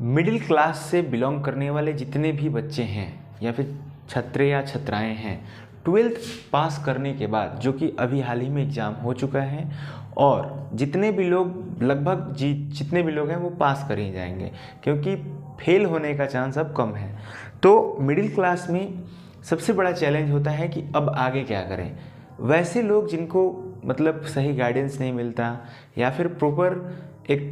Middle class से belong करने वाले जितने भी बच्चे हैं या फिर छात्र या छात्राएं हैं, 12th पास करने के बाद, जो कि अभी हाल ही में एग्ज़ाम हो चुका है, और जितने भी लोग लगभग जितने भी लोग हैं वो पास कर ही जाएंगे, क्योंकि फेल होने का चांस अब कम है। तो मिडिल क्लास में सबसे बड़ा चैलेंज होता है कि अब आगे क्या करें। वैसे लोग जिनको मतलब सही गाइडेंस नहीं मिलता या फिर प्रॉपर एक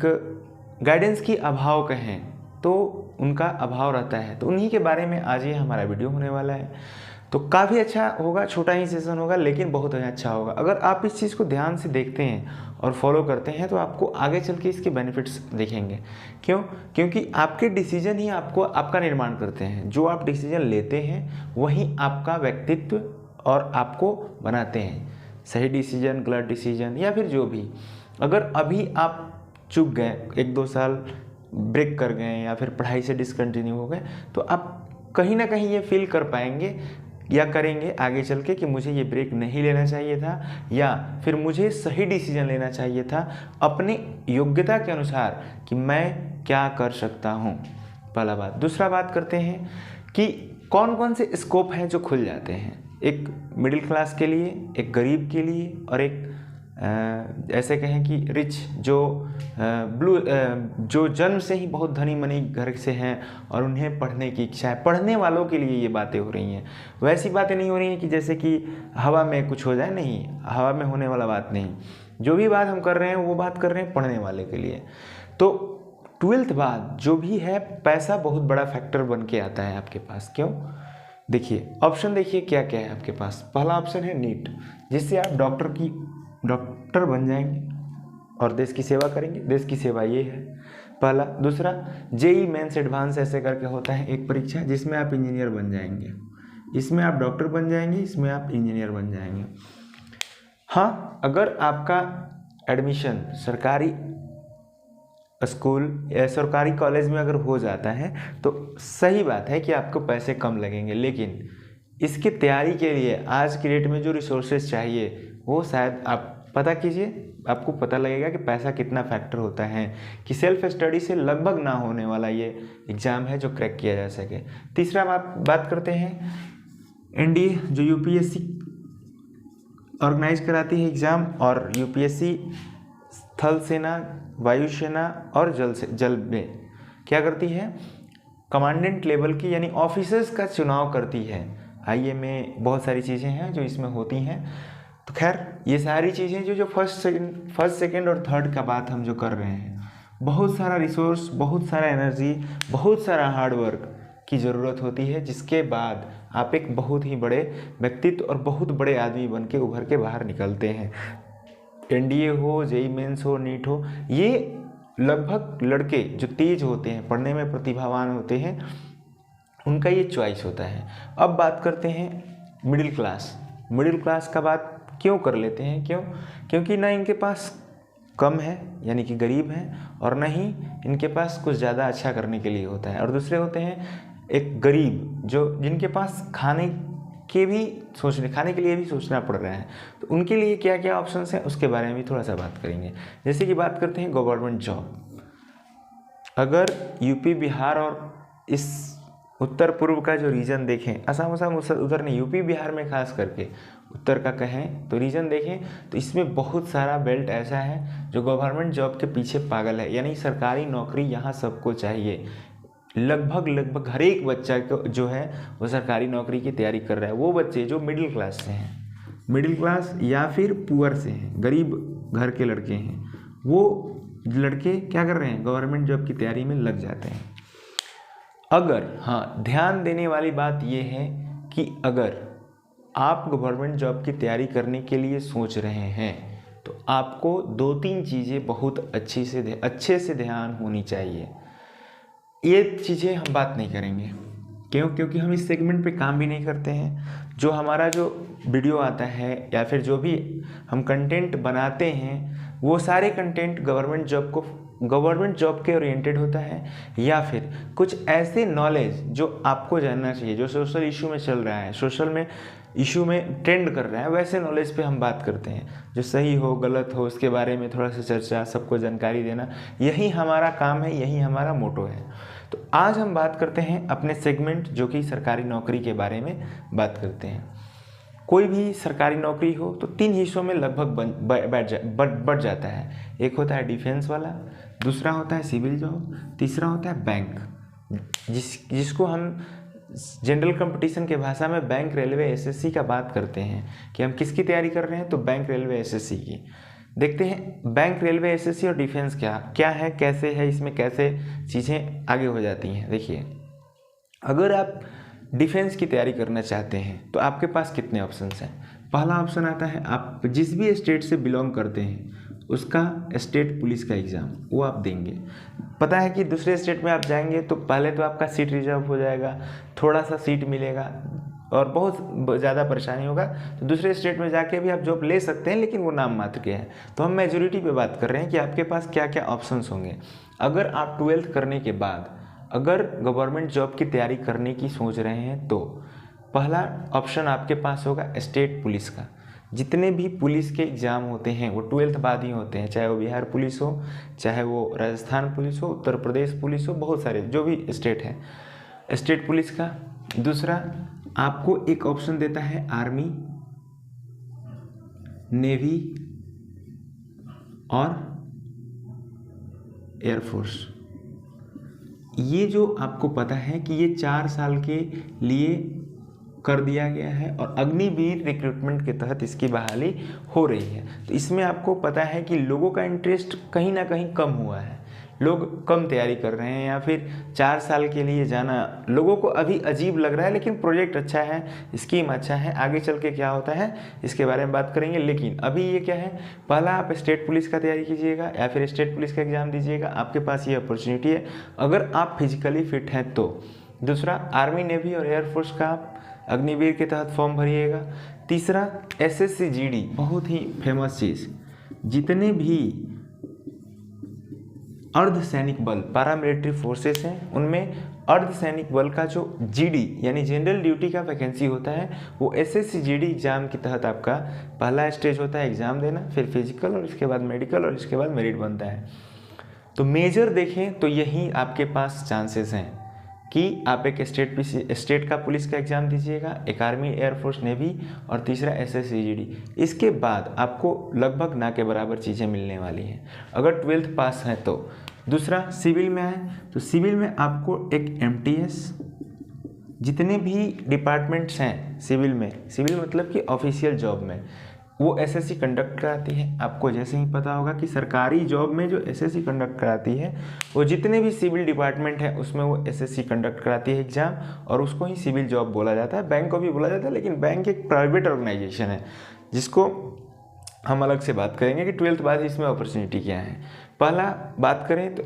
गाइडेंस की अभाव कहें तो उनका अभाव रहता है, तो उन्हीं के बारे में आज ये हमारा वीडियो होने वाला है। तो काफ़ी अच्छा होगा, छोटा ही सेशन होगा लेकिन बहुत अच्छा होगा। अगर आप इस चीज़ को ध्यान से देखते हैं और फॉलो करते हैं तो आपको आगे चल के इसके बेनिफिट्स दिखेंगे। क्यों? क्योंकि आपके डिसीजन ही आपको आपका निर्माण करते हैं। जो आप डिसीजन लेते हैं वही आपका व्यक्तित्व और आपको बनाते हैं। सही डिसीजन, गलत डिसीजन या फिर जो भी, अगर अभी आप चूक गए, 1-2 साल ब्रेक कर गए या फिर पढ़ाई से डिसकंटिन्यू हो गए, तो आप कहीं ना कहीं ये फील कर पाएंगे या करेंगे आगे चल के कि मुझे ये ब्रेक नहीं लेना चाहिए था, या फिर मुझे सही डिसीजन लेना चाहिए था अपनी योग्यता के अनुसार कि मैं क्या कर सकता हूँ। पहला बात। दूसरा बात करते हैं कि कौन कौन से स्कोप हैं जो खुल जाते हैं एक मिडिल क्लास के लिए, एक गरीब के लिए, और एक ऐसे कहें कि रिच जो जन्म से ही बहुत धनी मनी घर से हैं और उन्हें पढ़ने की इच्छा है। पढ़ने वालों के लिए ये बातें हो रही हैं। वैसी बातें नहीं हो रही हैं कि जैसे कि हवा में कुछ हो जाए, नहीं, हवा में होने वाला बात नहीं। जो भी बात हम कर रहे हैं वो बात कर रहे हैं पढ़ने वाले के लिए। तो 12th बाद जो भी है, पैसा बहुत बड़ा फैक्टर बन के आता है आपके पास। क्यों? देखिए, ऑप्शन देखिए क्या क्या है आपके पास। पहला ऑप्शन है नीट, जिससे आप डॉक्टर बन जाएंगे और देश की सेवा करेंगे। देश की सेवा ये है पहला। दूसरा, जेई मेंस एडवांस ऐसे करके होता है एक परीक्षा, जिसमें आप इंजीनियर बन जाएंगे। इसमें आप डॉक्टर बन जाएंगे, इसमें आप इंजीनियर बन जाएंगे। हाँ, अगर आपका एडमिशन सरकारी स्कूल या सरकारी कॉलेज में अगर हो जाता है तो सही बात है कि आपको पैसे कम लगेंगे, लेकिन इसकी तैयारी के लिए आज की डेट में जो रिसोर्सेज चाहिए वो शायद आप पता कीजिए, आपको पता लगेगा कि पैसा कितना फैक्टर होता है, कि सेल्फ स्टडी से लगभग ना होने वाला ये एग्ज़ाम है जो क्रैक किया जा सके। तीसरा बात करते हैं एनडीए, जो यूपीएससी ऑर्गेनाइज कराती है एग्ज़ाम, और यूपीएससी थल सेना, वायुसेना और जल में क्या करती है, कमांडेंट लेवल की यानी ऑफिसर्स का चुनाव करती है। आईए में बहुत सारी चीज़ें हैं जो इसमें होती हैं। तो खैर, ये सारी चीज़ें जो फर्स्ट सेकंड और थर्ड का बात हम जो कर रहे हैं, बहुत सारा रिसोर्स, बहुत सारा एनर्जी, बहुत सारा हार्डवर्क की ज़रूरत होती है, जिसके बाद आप एक बहुत ही बड़े व्यक्तित्व और बहुत बड़े आदमी बन के उभर के बाहर निकलते हैं। एनडीए हो, जेई मेंस हो, नीट हो, ये लगभग लड़के जो तेज होते हैं, पढ़ने में प्रतिभावान होते हैं, उनका ये चॉइस होता है। अब बात करते हैं मिडिल क्लास। मिडिल क्लास का बात क्यों कर लेते हैं? क्योंकि ना इनके पास कम है यानी कि गरीब हैं, और ना ही इनके पास कुछ ज़्यादा अच्छा करने के लिए होता है। और दूसरे होते हैं एक गरीब जिनके पास खाने के लिए भी सोचना पड़ रहा है। तो उनके लिए क्या क्या ऑप्शंस हैं उसके बारे में भी थोड़ा सा बात करेंगे। जैसे कि बात करते हैं गवर्नमेंट जॉब। अगर यूपी, बिहार और इस उत्तर पूर्व का जो रीजन देखें, असम उधर नहीं, यूपी बिहार में खास करके उत्तर का कहें तो रीजन देखें, तो इसमें बहुत सारा बेल्ट ऐसा है जो गवर्नमेंट जॉब के पीछे पागल है। यानी सरकारी नौकरी यहाँ सबको चाहिए। लगभग हर एक बच्चा को जो है वो सरकारी नौकरी की तैयारी कर रहा है। वो बच्चे जो मिडिल क्लास से हैं, मिडिल क्लास या फिर पुअर से हैं, गरीब घर के लड़के हैं, वो लड़के क्या कर रहे हैं, गवर्नमेंट जॉब की तैयारी में लग जाते हैं। अगर, हाँ, ध्यान देने वाली बात ये है कि अगर आप गवर्नमेंट जॉब की तैयारी करने के लिए सोच रहे हैं तो आपको 2-3 चीज़ें बहुत अच्छे से ध्यान होनी चाहिए। ये चीज़ें हम बात नहीं करेंगे। क्यों? क्योंकि हम इस सेगमेंट पे काम भी नहीं करते हैं। जो हमारा जो वीडियो आता है या फिर जो भी हम कंटेंट बनाते हैं, वो सारे कंटेंट गवर्नमेंट जॉब के ओरिएंटेड होता है, या फिर कुछ ऐसे नॉलेज जो आपको जानना चाहिए, जो सोशल इशू में चल रहा है, सोशल में इशू में ट्रेंड कर रहा है, वैसे नॉलेज पे हम बात करते हैं। जो सही हो गलत हो उसके बारे में थोड़ा सा चर्चा, सबको जानकारी देना, यही हमारा काम है, यही हमारा मोटो है। तो आज हम बात करते हैं अपने सेगमेंट जो कि सरकारी नौकरी के बारे में बात करते हैं। कोई भी सरकारी नौकरी हो तो 3 हिस्सों में लगभग बढ़ जाता है। एक होता है डिफेंस वाला, दूसरा होता है सिविल जॉब, तीसरा होता है बैंक, जिसको हम जनरल कंपटीशन के भाषा में बैंक रेलवे एसएससी का बात करते हैं कि हम किसकी तैयारी कर रहे हैं, तो बैंक रेलवे एसएससी की। देखते हैं बैंक रेलवे एसएससी और डिफेंस क्या है, कैसे है, इसमें कैसे चीज़ें आगे हो जाती हैं। देखिए, अगर आप डिफेंस की तैयारी करना चाहते हैं तो आपके पास कितने ऑप्शंस हैं। पहला ऑप्शन आता है, आप जिस भी स्टेट से बिलोंग करते हैं उसका स्टेट पुलिस का एग्ज़ाम वो आप देंगे। पता है कि दूसरे स्टेट में आप जाएंगे तो पहले तो आपका सीट रिजर्व हो जाएगा, थोड़ा सा सीट मिलेगा और बहुत ज़्यादा परेशानी होगा। तो दूसरे स्टेट में जाके भी आप जॉब ले सकते हैं, लेकिन वो नाम मात्र के हैं। तो हम मेजोरिटी पे बात कर रहे हैं कि आपके पास क्या क्या ऑप्शंस होंगे। अगर आप 12th करने के बाद अगर गवर्नमेंट जॉब की तैयारी करने की सोच रहे हैं तो पहला ऑप्शन आपके पास होगा स्टेट पुलिस का। जितने भी पुलिस के एग्ज़ाम होते हैं वो 12th बाद ही होते हैं, चाहे वो बिहार पुलिस हो, चाहे वो राजस्थान पुलिस हो, उत्तर प्रदेश पुलिस हो, बहुत सारे जो भी स्टेट है, स्टेट पुलिस का। दूसरा आपको एक ऑप्शन देता है आर्मी, नेवी और एयरफोर्स। ये जो आपको पता है कि ये 4 साल के लिए कर दिया गया है और अग्निवीर रिक्रूटमेंट के तहत इसकी बहाली हो रही है। तो इसमें आपको पता है कि लोगों का इंटरेस्ट कहीं ना कहीं कम हुआ है, लोग कम तैयारी कर रहे हैं, या फिर 4 साल के लिए जाना लोगों को अभी अजीब लग रहा है। लेकिन प्रोजेक्ट अच्छा है, स्कीम अच्छा है, आगे चल के क्या होता है इसके बारे में बात करेंगे। लेकिन अभी ये क्या है, पहला आप स्टेट पुलिस का तैयारी कीजिएगा या फिर स्टेट पुलिस का एग्ज़ाम दीजिएगा, आपके पास ये अपॉर्चुनिटी है अगर आप फिजिकली फिट हैं तो। दूसरा आर्मी, नेवी और एयरफोर्स का आप अग्निवीर के तहत फॉर्म भरिएगा। तीसरा एसएससी जीडी, बहुत ही फेमस चीज़, जितने भी अर्धसैनिक बल पैरामिलिट्री फोर्सेस हैं उनमें अर्धसैनिक बल का जो जीडी यानी जनरल ड्यूटी का वैकेंसी होता है वो एसएससी जीडी एग्ज़ाम के तहत आपका पहला स्टेज होता है एग्ज़ाम देना, फिर फिजिकल और इसके बाद मेडिकल और इसके बाद मेरिट बनता है। तो मेजर देखें तो यही आपके पास चांसेस हैं कि आप एक स्टेट का पुलिस का एग्ज़ाम दीजिएगा, एक आर्मी, एयरफोर्स, नेवी और तीसरा एसएससी जीडी। इसके बाद आपको लगभग ना के बराबर चीज़ें मिलने वाली हैं अगर 12th पास हैं तो। दूसरा सिविल में है तो सिविल में आपको एक एमटीएस, जितने भी डिपार्टमेंट्स हैं सिविल में, सिविल मतलब कि ऑफिशियल जॉब में, वो एसएससी कंडक्ट कराती है। आपको जैसे ही पता होगा कि सरकारी जॉब में जो एसएससी कंडक्ट कराती है वो जितने भी सिविल डिपार्टमेंट है उसमें वो एसएससी कंडक्ट कराती है एग्ज़ाम, और उसको ही सिविल जॉब बोला जाता है। बैंक को भी बोला जाता है, लेकिन बैंक एक प्राइवेट ऑर्गेनाइजेशन है जिसको हम अलग से बात करेंगे कि 12th बाद इसमें अपॉर्चुनिटी क्या है। पहला बात करें तो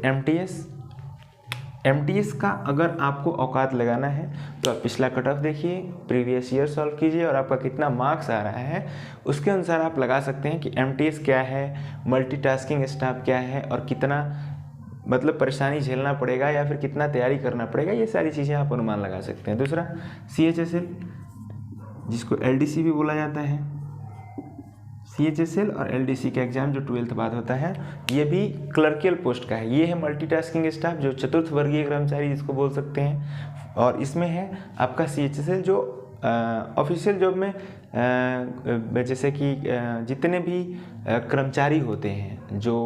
एमटीएस का अगर आपको औकात लगाना है तो आप पिछला कट ऑफ देखिए, प्रीवियस ईयर सॉल्व कीजिए और आपका कितना मार्क्स आ रहा है उसके अनुसार आप लगा सकते हैं कि एमटीएस क्या है, मल्टीटास्किंग स्टाफ क्या है और कितना मतलब परेशानी झेलना पड़ेगा या फिर कितना तैयारी करना पड़ेगा, ये सारी चीज़ें आप अनुमान लगा सकते हैं। दूसरा CHSL, जिसको LDC भी बोला जाता है, CHSL और LDC का एग्ज़ाम जो 12th बाद होता है, ये भी क्लर्कियल पोस्ट का है। ये है मल्टीटास्किंग स्टाफ, जो चतुर्थ वर्गीय कर्मचारी जिसको बोल सकते हैं। और इसमें है आपका CHSL जो ऑफिशियल जॉब में जैसे कि जितने भी कर्मचारी होते हैं जो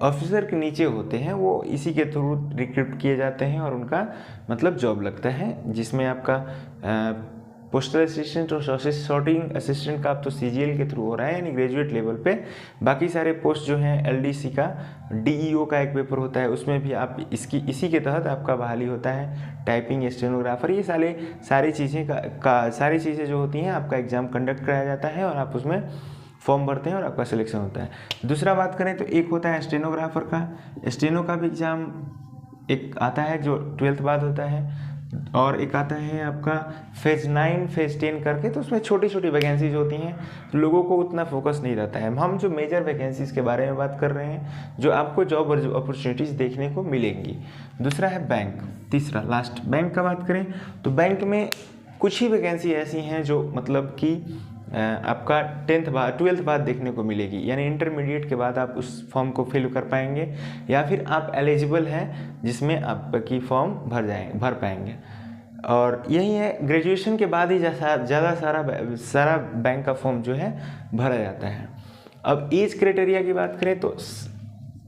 ऑफिसर के नीचे होते हैं वो इसी के थ्रू रिक्रूट किए जाते हैं और उनका मतलब जॉब लगता है, जिसमें आपका पोस्टल असिस्टेंट और सॉर्टिंग असिस्टेंट का आप तो CGL के थ्रू हो रहा है यानी ग्रेजुएट लेवल पे। बाकी सारे पोस्ट जो हैं LDC का, DEO का एक पेपर होता है उसमें भी आप इसी के तहत आपका बहाली होता है। टाइपिंग, स्टेनोग्राफर, ये सारी चीज़ें जो होती हैं आपका एग्ज़ाम कंडक्ट कराया जाता है और आप उसमें फॉर्म भरते हैं और आपका सिलेक्शन होता है। दूसरा बात करें तो एक होता है स्टेनोग्राफर का, स्टेनो का भी एग्ज़ाम एक आता है जो 12th बाद होता है, और एक आता है आपका फेज़ 9 फेज़ 10 करके, तो उसमें छोटी छोटी वैकेंसीज होती हैं, लोगों को उतना फोकस नहीं रहता है। हम जो मेजर वैकेंसीज के बारे में बात कर रहे हैं जो आपको जॉब अपॉर्चुनिटीज़ देखने को मिलेंगी। दूसरा है बैंक, तीसरा लास्ट बैंक का बात करें तो बैंक में कुछ ही वैकेंसी ऐसी हैं जो मतलब कि आपका 10th बाद 12th बाद देखने को मिलेगी, यानी इंटरमीडिएट के बाद आप उस फॉर्म को फिल कर पाएंगे, या फिर आप एलिजिबल हैं जिसमें आपकी फॉर्म भर पाएंगे। और यही है, ग्रेजुएशन के बाद ही ज़्यादा सारा बैंक का फॉर्म जो है भरा जाता है। अब एज क्राइटेरिया की बात करें तो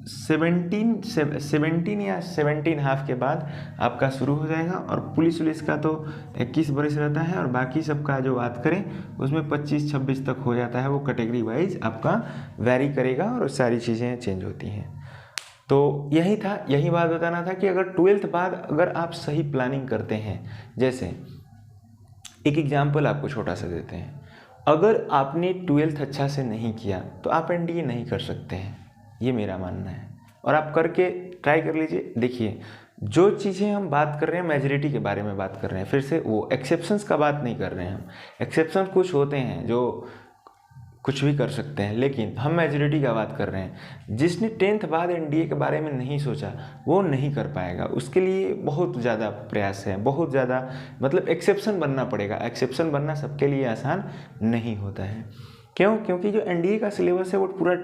17 या 17.5 के बाद आपका शुरू हो जाएगा, और पुलिस का तो 21 वर्ष रहता है, और बाकी सबका जो बात करें उसमें 25-26 तक हो जाता है। वो कैटेगरी वाइज आपका वैरी करेगा और सारी चीज़ें चेंज होती हैं। तो यही बात बताना था कि अगर 12th बाद अगर आप सही प्लानिंग करते हैं, जैसे एक एग्जाम्पल आपको छोटा सा देते हैं, अगर आपने 12th अच्छा से नहीं किया तो आप एनडीए नहीं कर सकते हैं, ये मेरा मानना है। और आप करके ट्राई कर लीजिए। देखिए, जो चीज़ें हम बात कर रहे हैं मेजॉरिटी के बारे में बात कर रहे हैं, फिर से वो एक्सेप्शंस का बात नहीं कर रहे हैं हम। एक्सेप्शंस कुछ होते हैं जो कुछ भी कर सकते हैं, लेकिन हम मेजॉरिटी का बात कर रहे हैं। जिसने 10th बाद एनडीए के बारे में नहीं सोचा वो नहीं कर पाएगा, उसके लिए बहुत ज़्यादा प्रयास है, बहुत ज़्यादा मतलब एक्सेप्शन बनना पड़ेगा। एक्सेप्शन बनना सबके लिए आसान नहीं होता है। क्यों? क्योंकि जो एनडीए का सिलेबस है वो पूरा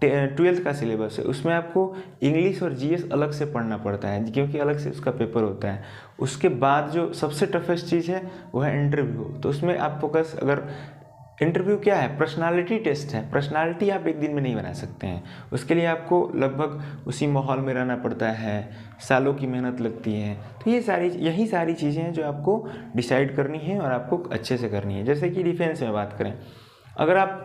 12th का सिलेबस है, उसमें आपको इंग्लिश और जीएस अलग से पढ़ना पड़ता है, क्योंकि अलग से उसका पेपर होता है। उसके बाद जो सबसे टफेस्ट चीज़ है वो है इंटरव्यू। तो उसमें आप फोकस, अगर इंटरव्यू क्या है, पर्सनालिटी टेस्ट है। पर्सनालिटी आप एक दिन में नहीं बना सकते हैं, उसके लिए आपको लगभग उसी माहौल में रहना पड़ता है, सालों की मेहनत लगती है। तो यही सारी चीज़ें हैं जो आपको डिसाइड करनी है और आपको अच्छे से करनी है। जैसे कि डिफेंस में बात करें, अगर आप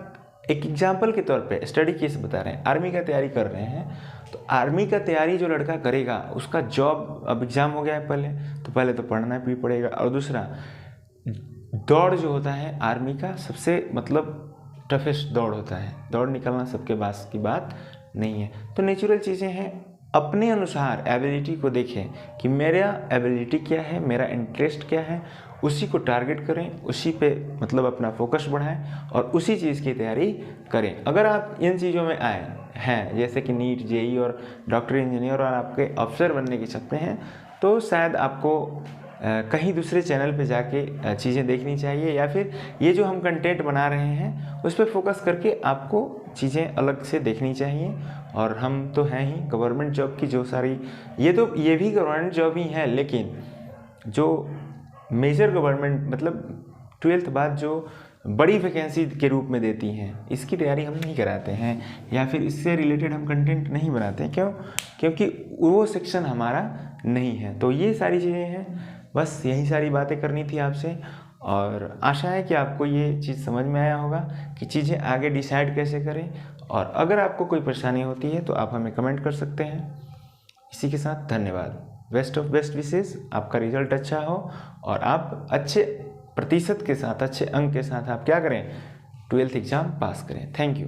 एक एग्जाम्पल के तौर पे स्टडी केस बता रहे हैं, आर्मी का तैयारी कर रहे हैं, तो आर्मी का तैयारी जो लड़का करेगा उसका जॉब, अब एग्ज़ाम हो गया है पहले तो पढ़ना भी पड़ेगा, और दूसरा दौड़ जो होता है आर्मी का सबसे मतलब टफेस्ट दौड़ होता है। दौड़ निकलना सबके पास की बात नहीं है। तो नेचुरल चीज़ें हैं, अपने अनुसार एबिलिटी को देखें कि मेरा एबिलिटी क्या है, मेरा इंटरेस्ट क्या है, उसी को टारगेट करें, उसी पे मतलब अपना फोकस बढ़ाएं और उसी चीज़ की तैयारी करें। अगर आप इन चीज़ों में आए हैं, जैसे कि नीट, जेई और डॉक्टर, इंजीनियर, और आपके अफसर बनने की सकते हैं, तो शायद आपको कहीं दूसरे चैनल पे जाके चीज़ें देखनी चाहिए, या फिर ये जो हम कंटेंट बना रहे हैं उस पर फोकस करके आपको चीज़ें अलग से देखनी चाहिए। और हम तो हैं ही गवर्नमेंट जॉब की जो सारी, ये भी गवर्नमेंट जॉब ही है, लेकिन जो मेजर गवर्नमेंट मतलब 12th बाद जो बड़ी वैकेंसी के रूप में देती हैं, इसकी तैयारी हम नहीं कराते हैं, या फिर इससे रिलेटेड हम कंटेंट नहीं बनाते। क्यों? क्योंकि वो सेक्शन हमारा नहीं है। तो ये सारी चीज़ें हैं, बस यही सारी बातें करनी थी आपसे, और आशा है कि आपको ये चीज़ समझ में आया होगा कि चीज़ें आगे डिसाइड कैसे करें। और अगर आपको कोई परेशानी होती है तो आप हमें कमेंट कर सकते हैं। इसी के साथ धन्यवाद। बेस्ट ऑफ बेस्ट विशेस, आपका रिजल्ट अच्छा हो और आप अच्छे प्रतिशत के साथ, अच्छे अंक के साथ आप क्या करें, 12th एग्ज़ाम पास करें। Thank you.